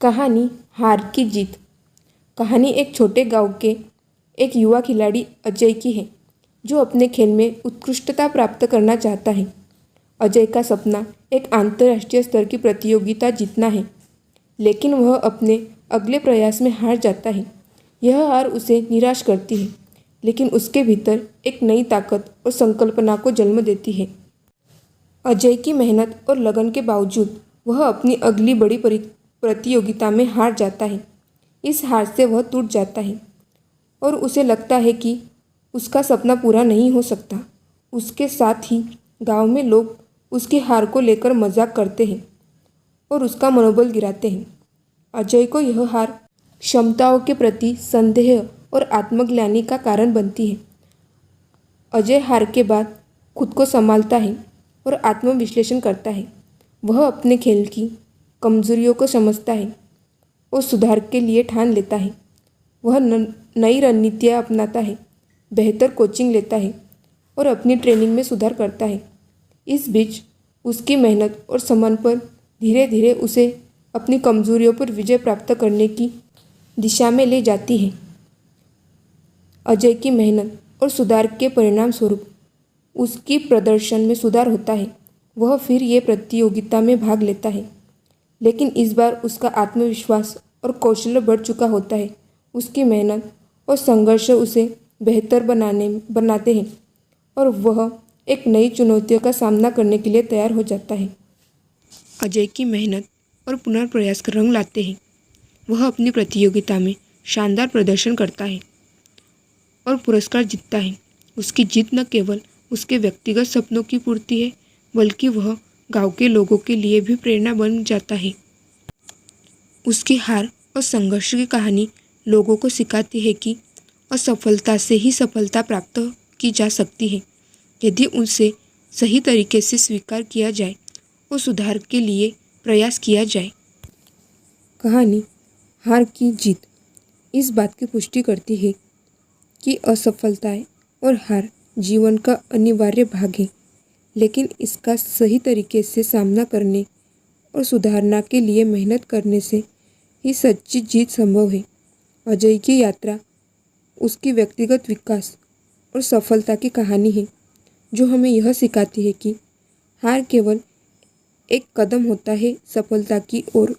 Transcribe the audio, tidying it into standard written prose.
कहानी हार की जीत। कहानी एक छोटे गांव के एक युवा खिलाड़ी अजय की है जो अपने खेल में उत्कृष्टता प्राप्त करना चाहता है। अजय का सपना एक अंतर्राष्ट्रीय स्तर की प्रतियोगिता जीतना है, लेकिन वह अपने अगले प्रयास में हार जाता है। यह हार उसे निराश करती है, लेकिन उसके भीतर एक नई ताकत और संकल्पना को जन्म देती है। अजय की मेहनत और लगन के बावजूद वह अपनी अगली बड़ी प्रतियोगिता में हार जाता है। इस हार से वह टूट जाता है और उसे लगता है कि उसका सपना पूरा नहीं हो सकता। उसके साथ ही गांव में लोग उसकी हार को लेकर मजाक करते हैं और उसका मनोबल गिराते हैं। अजय को यह हार क्षमताओं के प्रति संदेह और आत्मग्लानि का कारण बनती है। अजय हार के बाद खुद को संभालता है और आत्मविश्लेषण करता है। वह अपने खेल की कमजोरियों को समझता है और सुधार के लिए ठान लेता है। वह नई रणनीतियाँ अपनाता है, बेहतर कोचिंग लेता है और अपनी ट्रेनिंग में सुधार करता है। इस बीच उसकी मेहनत और समर्पण धीरे धीरे उसे अपनी कमजोरियों पर विजय प्राप्त करने की दिशा में ले जाती है। अजय की मेहनत और सुधार के परिणाम स्वरूप उसकी प्रदर्शन में सुधार होता है। वह फिर ये प्रतियोगिता में भाग लेता है, लेकिन इस बार उसका आत्मविश्वास और कौशल बढ़ चुका होता है। उसकी मेहनत और संघर्ष उसे बेहतर बनाते हैं और वह एक नई चुनौतियों का सामना करने के लिए तैयार हो जाता है। अजय की मेहनत और पुनर्प्रयास का रंग लाते हैं। वह अपनी प्रतियोगिता में शानदार प्रदर्शन करता है और पुरस्कार जीतता है। उसकी जीत न केवल उसके व्यक्तिगत सपनों की पूर्ति है, बल्कि वह गांव के लोगों के लिए भी प्रेरणा बन जाता है। उसकी हार और संघर्ष की कहानी लोगों को सिखाती है कि असफलता से ही सफलता प्राप्त की जा सकती है, यदि उसे सही तरीके से स्वीकार किया जाए और सुधार के लिए प्रयास किया जाए। कहानी हार की जीत इस बात की पुष्टि करती है कि असफलताएं और हार जीवन का अनिवार्य भाग है, लेकिन इसका सही तरीके से सामना करने और सुधारना के लिए मेहनत करने से ही सच्ची जीत संभव है। अजय की यात्रा उसकी व्यक्तिगत विकास और सफलता की कहानी है, जो हमें यह सिखाती है कि हार केवल एक कदम होता है सफलता की ओर।